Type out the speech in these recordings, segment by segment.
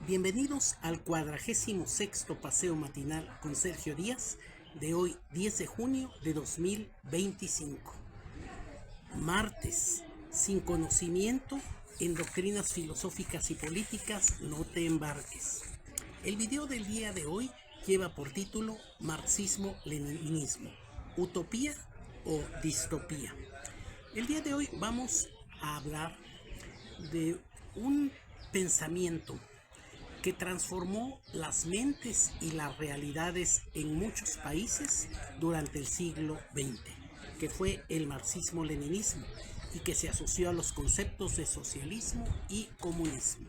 Bienvenidos al 46º paseo matinal con Sergio Díaz de hoy 10 de junio de 2025. Martes, sin conocimiento en doctrinas filosóficas y políticas, no te embarques. El video del día de hoy lleva por título Marxismo-Leninismo, utopía o distopía. El día de hoy vamos a hablar de un pensamiento que transformó las mentes y las realidades en muchos países durante el siglo XX, que fue el marxismo-leninismo y que se asoció a los conceptos de socialismo y comunismo.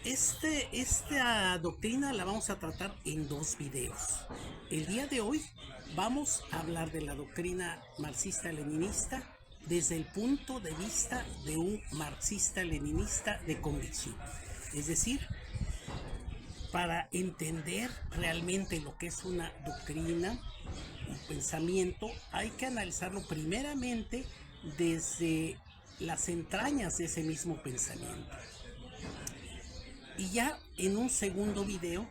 Esta doctrina la vamos a tratar en dos videos. El día de hoy vamos a hablar de la doctrina marxista-leninista desde el punto de vista de un marxista-leninista de convicción. Es decir, para entender realmente lo que es una doctrina, un pensamiento, hay que analizarlo primeramente desde las entrañas de ese mismo pensamiento. Y ya en un segundo video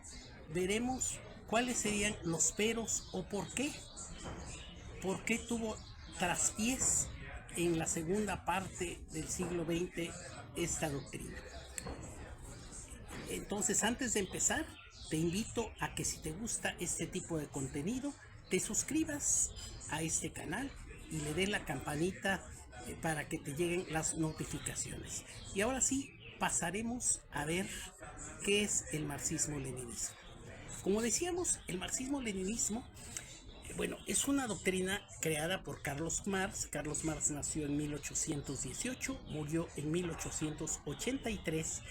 veremos cuáles serían los peros o por qué tuvo traspiés en la segunda parte del siglo XX esta doctrina. Entonces, antes de empezar, te invito a que si te gusta este tipo de contenido, te suscribas a este canal y le des la campanita para que te lleguen las notificaciones. Y ahora sí, pasaremos a ver qué es el marxismo-leninismo. Como decíamos, el marxismo-leninismo es una doctrina creada por Carlos Marx. Carlos Marx nació en 1818, murió en 1883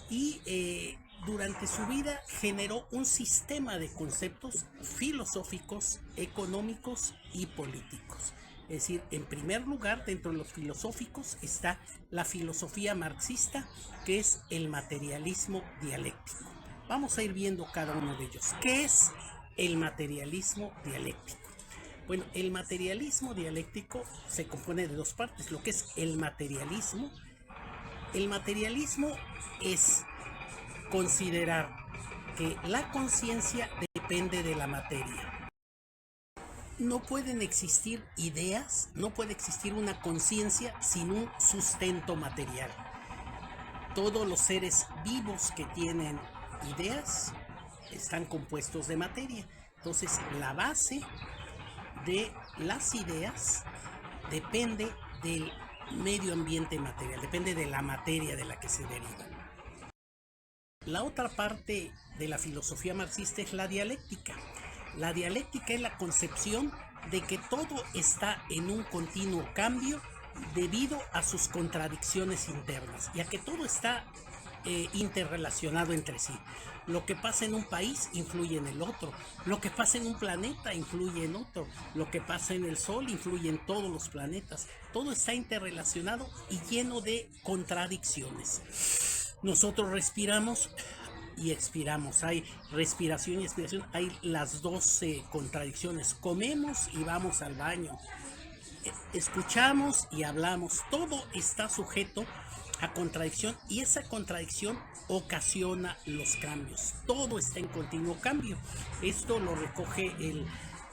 y durante su vida generó un sistema de conceptos filosóficos, económicos y políticos. Es decir, en primer lugar, dentro de los filosóficos está la filosofía marxista, que es el materialismo dialéctico. Vamos a ir viendo cada uno de ellos. ¿Qué es el materialismo dialéctico? Bueno, el materialismo dialéctico se compone de dos partes. Lo que es el materialismo es considerar que la conciencia depende de la materia. No pueden existir ideas, no puede existir una conciencia sin un sustento material. Todos los seres vivos que tienen ideas están compuestos de materia. Entonces, la base de las ideas depende del medio ambiente material, depende de la materia de la que se derivan. La otra parte de la filosofía marxista es la dialéctica. La dialéctica es la concepción de que todo está en un continuo cambio debido a sus contradicciones internas y a que todo está interrelacionado entre sí. Lo que pasa en un país influye en el otro, lo que pasa en un planeta influye en otro, lo que pasa en el sol influye en todos los planetas. Todo está interrelacionado y lleno de contradicciones. Nosotros respiramos y expiramos, hay respiración y expiración, hay las dos contradicciones. Comemos y vamos al baño, escuchamos y hablamos, todo está sujeto a contradicción y esa contradicción ocasiona los cambios. Todo está en continuo cambio. Esto lo recoge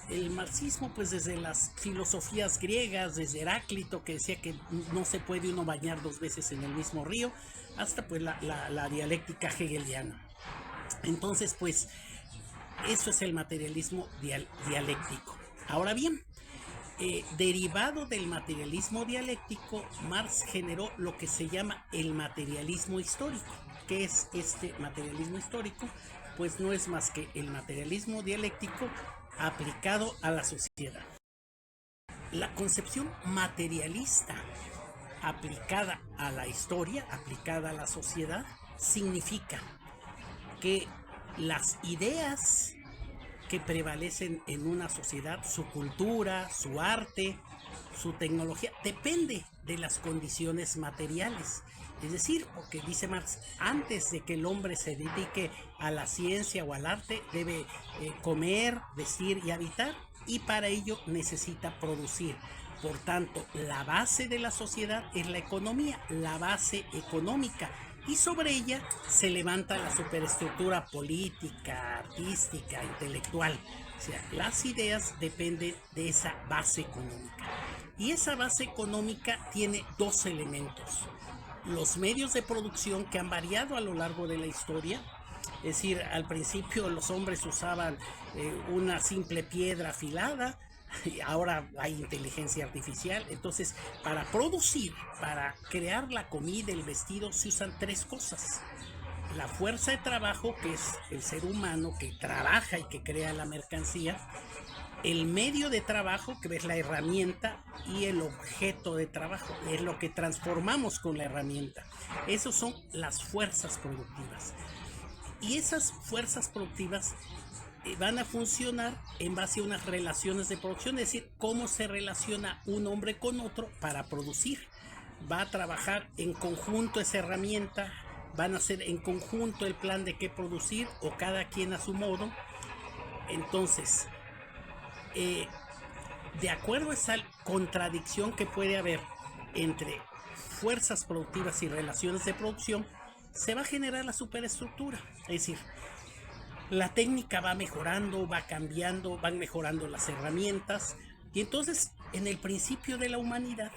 el marxismo pues desde las filosofías griegas, desde Heráclito, que decía que no se puede uno bañar dos veces en el mismo río, hasta pues la dialéctica hegeliana. Entonces pues eso es el materialismo dialéctico. Ahora bien, derivado del materialismo dialéctico, Marx generó lo que se llama el materialismo histórico. ¿Qué es este materialismo histórico? Pues no es más que el materialismo dialéctico aplicado a la sociedad. La concepción materialista aplicada a la historia, aplicada a la sociedad, significa que las ideas que prevalecen en una sociedad, su cultura, su arte, su tecnología, depende de las condiciones materiales. Es decir, porque dice Marx, antes de que el hombre se dedique a la ciencia o al arte, debe comer, vestir y habitar, y para ello necesita producir. Por tanto, la base de la sociedad es la economía, la base económica. y sobre ella se levanta la superestructura política, artística, intelectual. O sea, las ideas dependen de esa base económica. Y esa base económica tiene dos elementos: los medios de producción, que han variado a lo largo de la historia. Es decir, al principio los hombres usaban una simple piedra afilada, y ahora hay inteligencia artificial. Entonces, para producir, para crear la comida, el vestido, se usan tres cosas: la fuerza de trabajo, que es el ser humano que trabaja y que crea la mercancía; el medio de trabajo, que es la herramienta; y el objeto de trabajo, es lo que transformamos con la herramienta. Esas son las fuerzas productivas. Y esas fuerzas productivas van a funcionar en base a unas relaciones de producción, es decir, cómo se relaciona un hombre con otro para producir. Va a trabajar en conjunto esa herramienta, van a hacer en conjunto el plan de qué producir, o cada quien a su modo. Entonces, de acuerdo a esa contradicción que puede haber entre fuerzas productivas y relaciones de producción, se va a generar la superestructura. Es decir, la técnica va mejorando, va cambiando, van mejorando las herramientas. Y entonces, en el principio de la humanidad,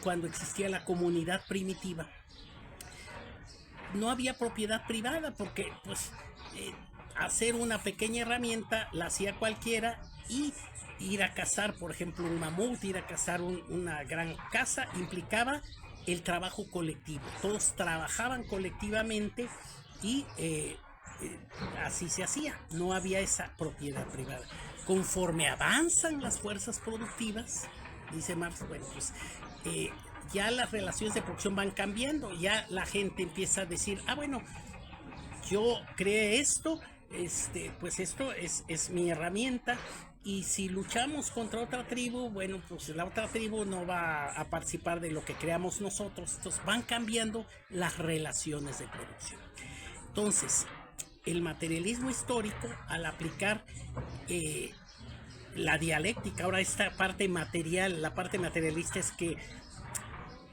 cuando existía la comunidad primitiva, no había propiedad privada, porque pues hacer una pequeña herramienta la hacía cualquiera, y ir a cazar, por ejemplo, un mamut, ir a cazar una gran caza, implicaba el trabajo colectivo. Todos trabajaban colectivamente y así se hacía. No había esa propiedad privada. Conforme avanzan las fuerzas productivas, dice Marx, bueno, pues ya las relaciones de producción van cambiando. Ya la gente empieza a decir, bueno, yo creé esto, pues esto es mi herramienta, y si luchamos contra otra tribu, bueno, pues la otra tribu no va a participar de lo que creamos nosotros. Entonces van cambiando las relaciones de producción. Entonces, el materialismo histórico, al aplicar la dialéctica, ahora esta parte material, la parte materialista, es que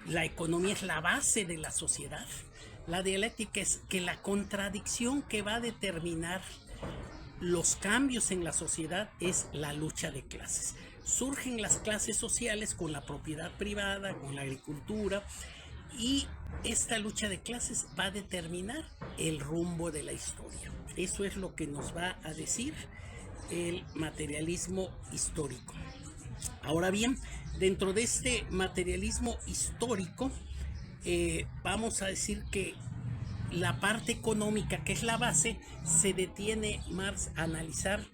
la economía es la base de la sociedad. La dialéctica es que la contradicción que va a determinar los cambios en la sociedad es la lucha de clases. Surgen las clases sociales con la propiedad privada, con la agricultura, y esta lucha de clases va a determinar el rumbo de la historia. Eso es lo que nos va a decir el materialismo histórico. Ahora bien, dentro de este materialismo histórico, vamos a decir que la parte económica, que es la base, se detiene Marx a analizar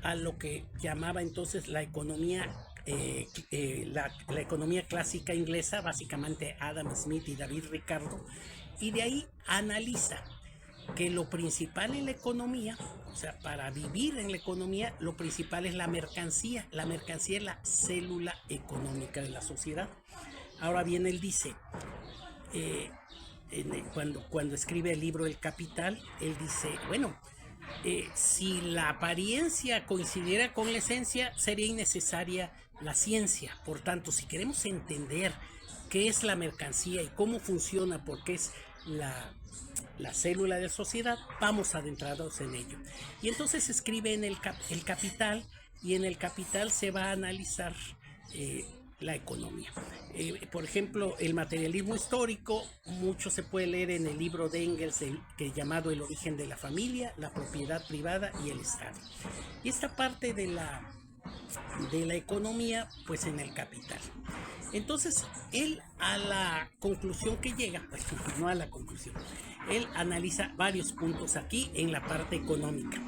a lo que llamaba entonces la economía, la economía clásica inglesa, básicamente Adam Smith y David Ricardo, y de ahí analiza que lo principal en la economía, o sea, para vivir en la economía, lo principal es la mercancía. La mercancía es la célula económica de la sociedad. Ahora bien, él dice, cuando escribe el libro El Capital, él dice, bueno, si la apariencia coincidiera con la esencia, sería innecesaria la ciencia. Por tanto, si queremos entender qué es la mercancía y cómo funciona, porque es la célula de la sociedad, vamos adentrados en ello. Y entonces escribe en el Capital, y en el Capital se va a analizar la economía. Por ejemplo, el materialismo histórico, mucho se puede leer en el libro de Engels, que llamado El origen de la familia, la propiedad privada y el Estado. Y esta parte de la economía, pues en el Capital. Entonces, él a la conclusión que llega, pues no a la conclusión, él analiza varios puntos aquí en la parte económica.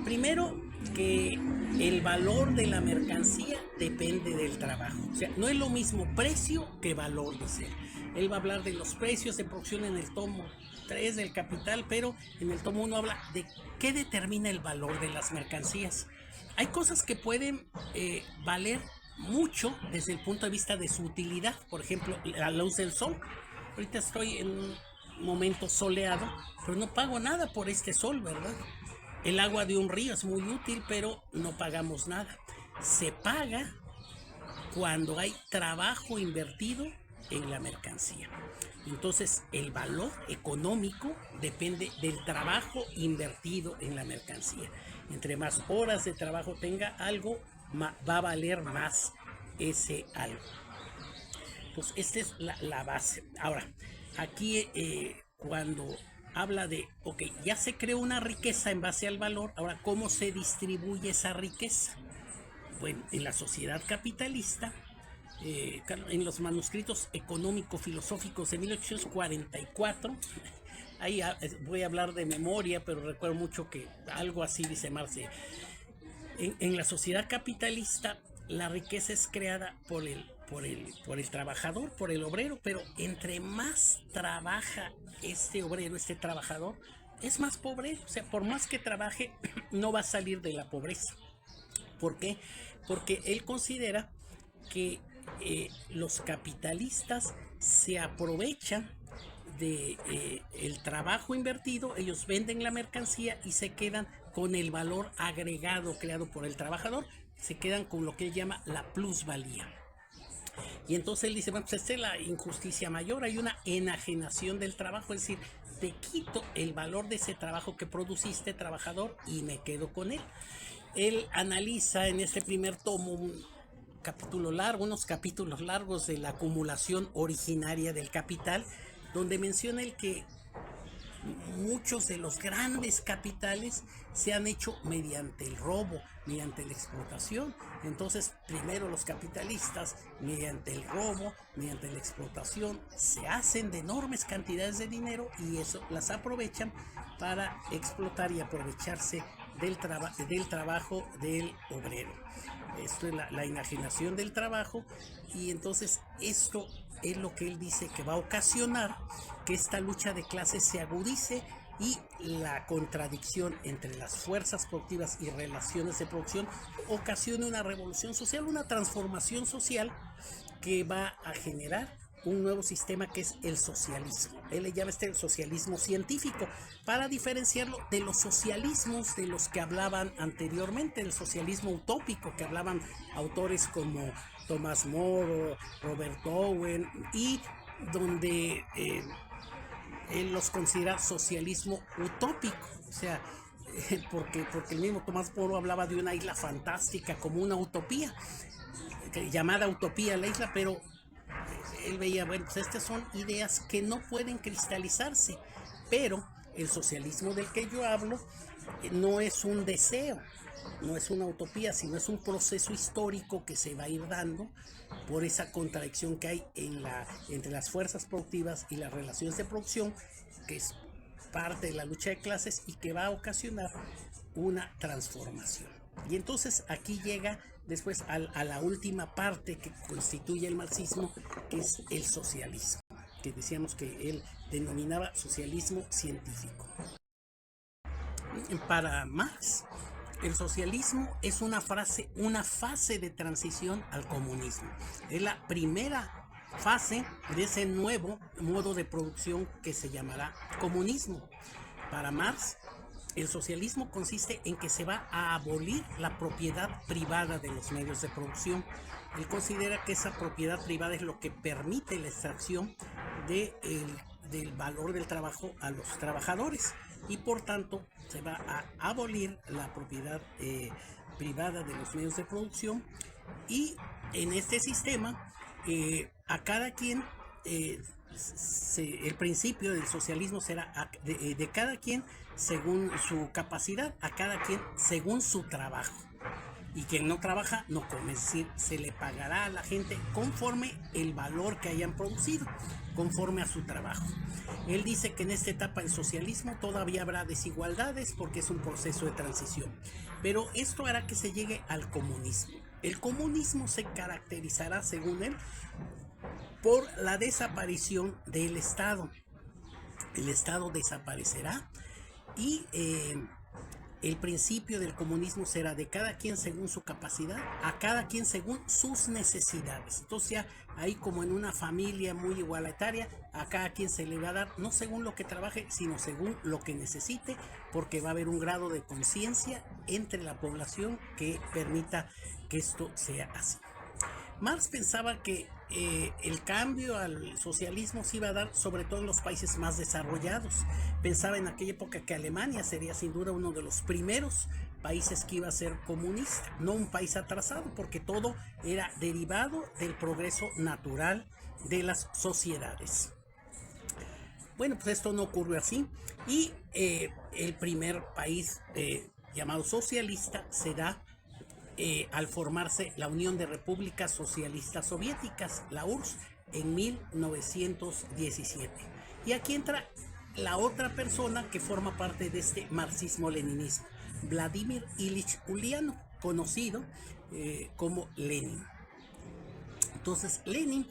Primero, que el valor de la mercancía depende del trabajo. O sea, no es lo mismo precio que valor, dice. Él va a hablar de los precios de producción en el tomo 3 del Capital, pero en el tomo 1 habla de qué determina el valor de las mercancías. Hay cosas que pueden valer mucho desde el punto de vista de su utilidad. Por ejemplo, la luz del sol. Ahorita estoy en un momento soleado, pero no pago nada por este sol, ¿verdad? El agua de un río es muy útil, pero no pagamos nada. Se paga cuando hay trabajo invertido en la mercancía. Entonces, el valor económico depende del trabajo invertido en la mercancía. Entre más horas de trabajo tenga algo, va a valer más ese algo. Pues esta es la base. Ahora, aquí cuando habla de, ok, ya se creó una riqueza en base al valor, ahora, ¿cómo se distribuye esa riqueza? Bueno, en la sociedad capitalista, en los manuscritos económico-filosóficos de 1844, ahí voy a hablar de memoria, pero recuerdo mucho que algo así dice Marx. En la sociedad capitalista, la riqueza es creada por el trabajador, por el obrero, pero entre más trabaja este obrero, este trabajador, es más pobre. O sea, por más que trabaje, no va a salir de la pobreza. ¿Por qué? Porque él considera que los capitalistas se aprovechan de el trabajo invertido, ellos venden la mercancía y se quedan con el valor agregado creado por el trabajador, se quedan con lo que él llama la plusvalía. Y entonces él dice, bueno, pues esta es la injusticia mayor, hay una enajenación del trabajo, es decir, te quito el valor de ese trabajo que produciste, trabajador, y me quedo con él. Él analiza en este primer tomo unos capítulos largos de la acumulación originaria del capital, donde menciona el que muchos de los grandes capitales se han hecho mediante el robo, mediante la explotación. Entonces, primero los capitalistas, mediante el robo, mediante la explotación, se hacen de enormes cantidades de dinero y eso las aprovechan para explotar y aprovecharse del trabajo del obrero. Esto es la enajenación del trabajo, y entonces esto es lo que él dice que va a ocasionar que esta lucha de clases se agudice y la contradicción entre las fuerzas productivas y relaciones de producción ocasione una revolución social, una transformación social que va a generar un nuevo sistema que es el socialismo. Él le llama el socialismo científico, para diferenciarlo de los socialismos de los que hablaban anteriormente, el socialismo utópico que hablaban autores como Thomas More, Robert Owen, y donde él los considera socialismo utópico. O sea, porque el mismo Tomás Moro hablaba de una isla fantástica como una utopía, llamada utopía la isla, pero él veía, bueno, pues estas son ideas que no pueden cristalizarse, pero el socialismo del que yo hablo no es un deseo, no es una utopía, sino es un proceso histórico que se va a ir dando por esa contradicción que hay entre las fuerzas productivas y las relaciones de producción, que es parte de la lucha de clases y que va a ocasionar una transformación. Y entonces aquí llega después a la última parte que constituye el marxismo, que es el socialismo, que decíamos que él denominaba socialismo científico. Para Marx, el socialismo es una fase de transición al comunismo. Es la primera fase de ese nuevo modo de producción que se llamará comunismo. Para Marx, el socialismo consiste en que se va a abolir la propiedad privada de los medios de producción. Él considera que esa propiedad privada es lo que permite la extracción del valor del trabajo a los trabajadores, y por tanto se va a abolir la propiedad privada de los medios de producción, y en este sistema a cada quien el principio del socialismo será de cada quien según su capacidad, a cada quien según su trabajo, y quien no trabaja no come, es decir, se le pagará a la gente conforme el valor que hayan producido, conforme a su trabajo. Él dice que en esta etapa del socialismo todavía habrá desigualdades porque es un proceso de transición, pero esto hará que se llegue al comunismo. El comunismo se caracterizará, según él, por la desaparición del Estado. El Estado desaparecerá y el principio del comunismo será de cada quien según su capacidad, a cada quien según sus necesidades. Entonces ya ahí, como en una familia muy igualitaria, a cada quien se le va a dar no según lo que trabaje, sino según lo que necesite, porque va a haber un grado de conciencia entre la población que permita que esto sea así. Marx pensaba que el cambio al socialismo se iba a dar sobre todo en los países más desarrollados. Pensaba en aquella época que Alemania sería sin duda uno de los primeros países que iba a ser comunista, no un país atrasado, porque todo era derivado del progreso natural de las sociedades. Bueno, pues esto no ocurrió así, y el primer país llamado socialista se da al formarse la Unión de Repúblicas Socialistas Soviéticas, la URSS, en 1917. Y aquí entra la otra persona que forma parte de este marxismo-leninismo, Vladimir Ilich Ulyanov, conocido como Lenin. Entonces, Lenin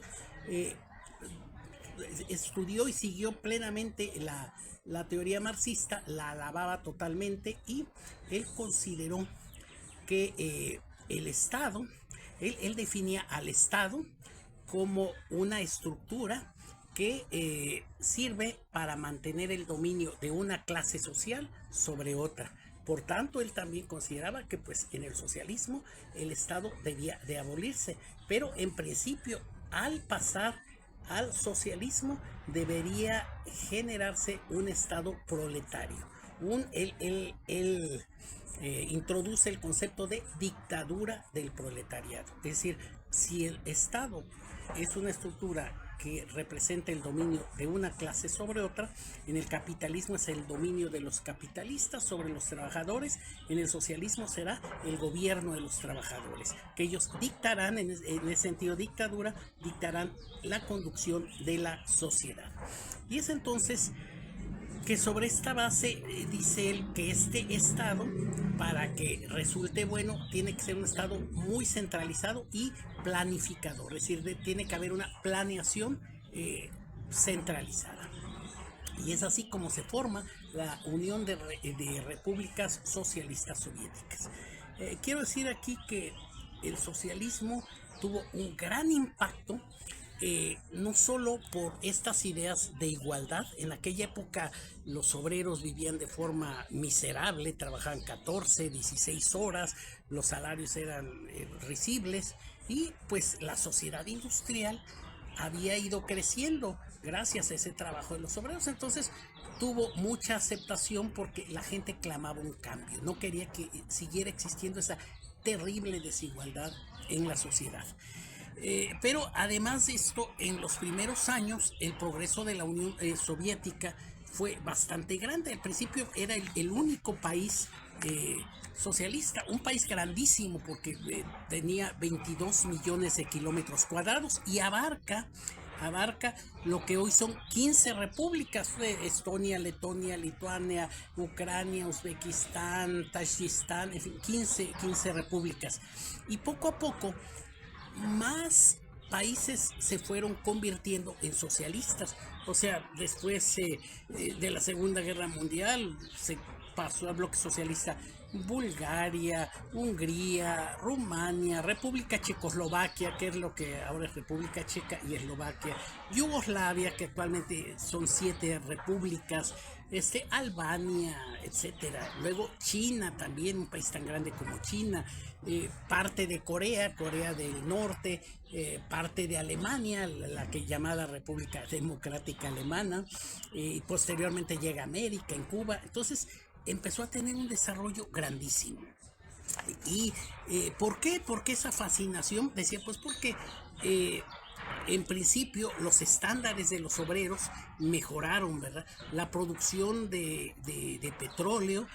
estudió y siguió plenamente la teoría marxista, la alababa totalmente, y él consideró que el Estado, él definía al Estado como una estructura que sirve para mantener el dominio de una clase social sobre otra. Por tanto, él también consideraba que pues en el socialismo el Estado debía de abolirse, pero en principio al pasar al socialismo debería generarse un Estado proletario. Él introduce el concepto de dictadura del proletariado. Es decir, si el Estado es una estructura que representa el dominio de una clase sobre otra, en el capitalismo es el dominio de los capitalistas sobre los trabajadores, en el socialismo será el gobierno de los trabajadores, que ellos dictarán, en ese sentido dictadura, dictarán la conducción de la sociedad. Y es entonces que sobre esta base dice él que este Estado, para que resulte bueno, tiene que ser un Estado muy centralizado y planificador, es decir, tiene que haber una planeación centralizada. Y es así como se forma la Unión de Repúblicas Socialistas Soviéticas. Quiero decir aquí que el socialismo tuvo un gran impacto, no solo por estas ideas de igualdad. En aquella época los obreros vivían de forma miserable, trabajaban 14, 16 horas, los salarios eran risibles, y pues la sociedad industrial había ido creciendo gracias a ese trabajo de los obreros. Entonces tuvo mucha aceptación porque la gente clamaba un cambio, no quería que siguiera existiendo esa terrible desigualdad en la sociedad. Pero además de esto, en los primeros años el progreso de la Unión Soviética fue bastante grande. Al principio era el único país socialista, un país grandísimo porque tenía 22 millones de kilómetros cuadrados y abarca lo que hoy son 15 repúblicas: Estonia, Letonia, Lituania, Ucrania, Uzbekistán, Tayikistán, en fin, 15 repúblicas. Y poco a poco más países se fueron convirtiendo en socialistas. O sea, después de la Segunda Guerra Mundial se pasó al bloque socialista Bulgaria, Hungría, Rumania, República Checoslovaquia, que es lo que ahora es República Checa y Eslovaquia, Yugoslavia, que actualmente son 7 repúblicas, Albania, etcétera. Luego China también, un país tan grande como China, parte de Corea del Norte, parte de Alemania, la que llamada República Democrática Alemana, y posteriormente llega América, en Cuba. Entonces empezó a tener un desarrollo grandísimo. ¿Y por qué? ¿Por qué esa fascinación? Decía, pues porque en principio los estándares de los obreros mejoraron, ¿verdad? La producción de petróleo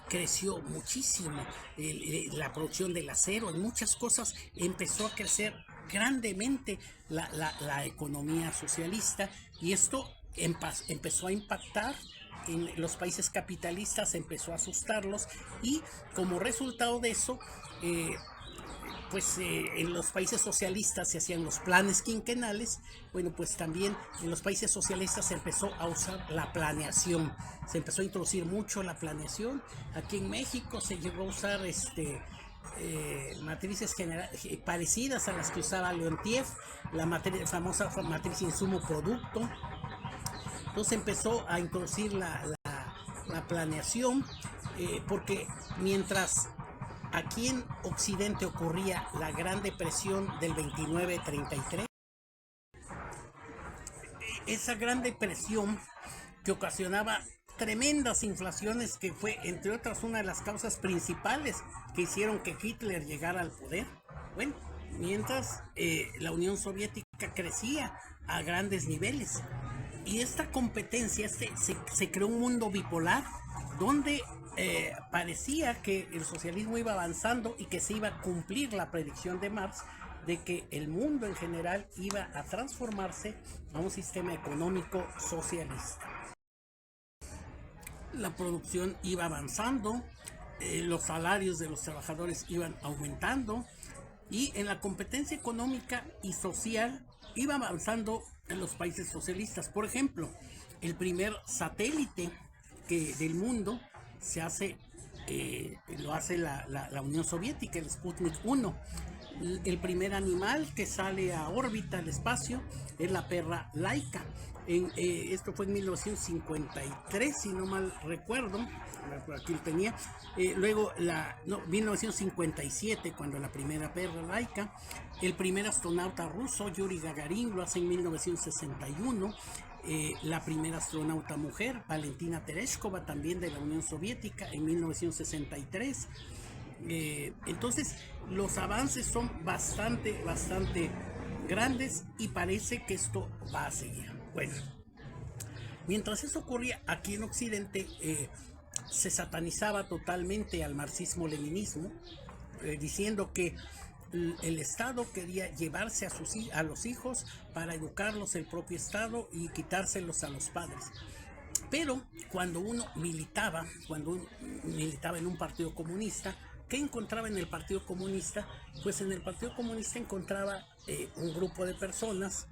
creció muchísimo, la producción del acero, en muchas cosas empezó a crecer grandemente la economía socialista, y esto empezó a impactar en los países capitalistas, empezó a asustarlos, y como resultado de eso, en los países socialistas se hacían los planes quinquenales. Bueno, pues también en los países socialistas se empezó a usar la planeación, se empezó a introducir mucho la planeación. Aquí en México se llegó a usar matrices parecidas a las que usaba Leontiev, la famosa matriz insumo-producto. Entonces empezó a introducir la planeación, porque mientras aquí en Occidente ocurría la Gran Depresión del 29-33, esa gran depresión que ocasionaba tremendas inflaciones, que fue, entre otras, una de las causas principales que hicieron que Hitler llegara al poder. Bueno, mientras la Unión Soviética crecía a grandes niveles. Y esta competencia, se creó un mundo bipolar donde parecía que el socialismo iba avanzando y que se iba a cumplir la predicción de Marx de que el mundo en general iba a transformarse a un sistema económico socialista. La producción iba avanzando, los salarios de los trabajadores iban aumentando y en la competencia económica y social iba avanzando en los países socialistas. Por ejemplo, el primer satélite del mundo lo hace la Unión Soviética, el Sputnik 1. El primer animal que sale a órbita al espacio es la perra Laika. Esto fue en 1953, si no mal recuerdo. Por aquí lo tenía. Luego, 1957, cuando la primera perra Laika. El primer astronauta ruso, Yuri Gagarin, lo hace en 1961. La primera astronauta mujer, Valentina Tereshkova, también de la Unión Soviética, en 1963. Entonces, los avances son bastante grandes y parece que esto va a seguir. Bueno, mientras eso ocurría aquí en Occidente, se satanizaba totalmente al marxismo-leninismo, diciendo que el Estado quería llevarse a los hijos para educarlos el propio Estado y quitárselos a los padres. Pero cuando uno militaba en un partido comunista, ¿qué encontraba en el Partido Comunista? Pues en el Partido Comunista encontraba un grupo de personas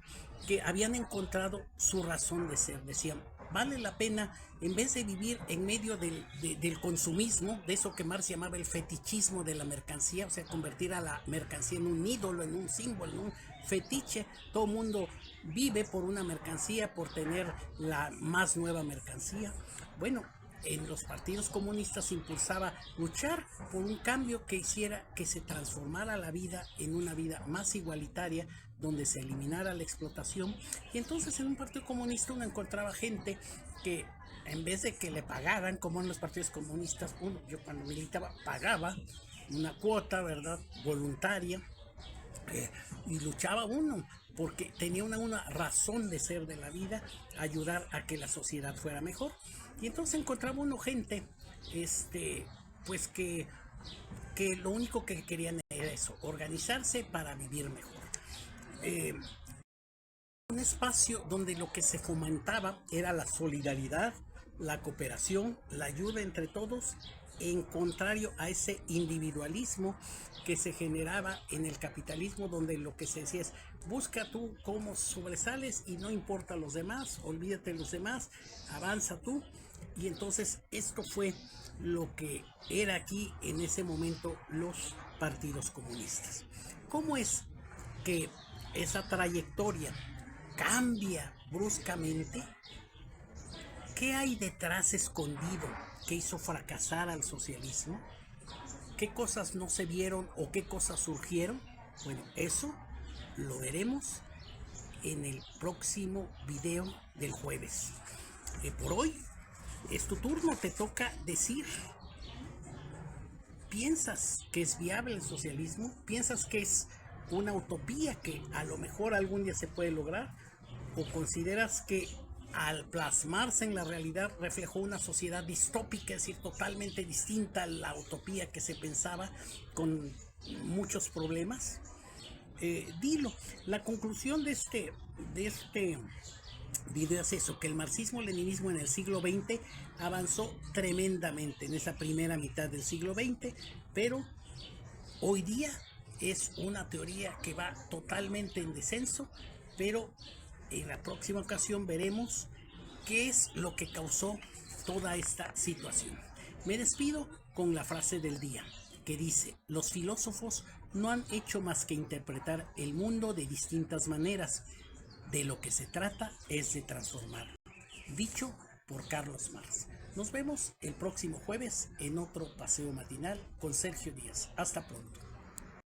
que habían encontrado su razón de ser. Decían, vale la pena, en vez de vivir en medio del consumismo, de eso que Marx llamaba el fetichismo de la mercancía, o sea, convertir a la mercancía en un ídolo, en un símbolo, en un fetiche. Todo el mundo vive por una mercancía, por tener la más nueva mercancía. Bueno, en los partidos comunistas se impulsaba luchar por un cambio que hiciera que se transformara la vida en una vida más igualitaria, donde se eliminara la explotación. Y entonces en un partido comunista uno encontraba gente que, en vez de que le pagaran, como en los partidos comunistas, yo cuando militaba pagaba una cuota, ¿verdad?, voluntaria, y luchaba uno porque tenía una razón de ser de la vida, ayudar a que la sociedad fuera mejor. Y entonces encontraba uno gente, pues que lo único que querían era eso, organizarse para vivir mejor. Un espacio donde lo que se fomentaba era la solidaridad, la cooperación, la ayuda entre todos, en contrario a ese individualismo que se generaba en el capitalismo, donde lo que se decía es, busca tú cómo sobresales y no importa los demás, olvídate de los demás, avanza tú. Y entonces esto fue lo que era aquí en ese momento los partidos comunistas. ¿Cómo es que esa trayectoria cambia bruscamente? ¿Qué hay detrás escondido que hizo fracasar al socialismo? ¿Qué cosas no se vieron o qué cosas surgieron? Bueno, eso lo veremos en el próximo video del jueves. Por hoy es tu turno, te toca decir, ¿piensas que es viable el socialismo? ¿Piensas que es una utopía que a lo mejor algún día se puede lograr? ¿O consideras que al plasmarse en la realidad reflejó una sociedad distópica, es decir, totalmente distinta a la utopía que se pensaba, con muchos problemas? Dilo. La conclusión de este video es eso, que el marxismo-leninismo en el siglo XX avanzó tremendamente en esa primera mitad del siglo XX, pero hoy día es una teoría que va totalmente en descenso, pero en la próxima ocasión veremos qué es lo que causó toda esta situación. Me despido con la frase del día, que dice, los filósofos no han hecho más que interpretar el mundo de distintas maneras. De lo que se trata es de transformarlo. Dicho por Carlos Marx. Nos vemos el próximo jueves en otro paseo matinal con Sergio Díaz. Hasta pronto.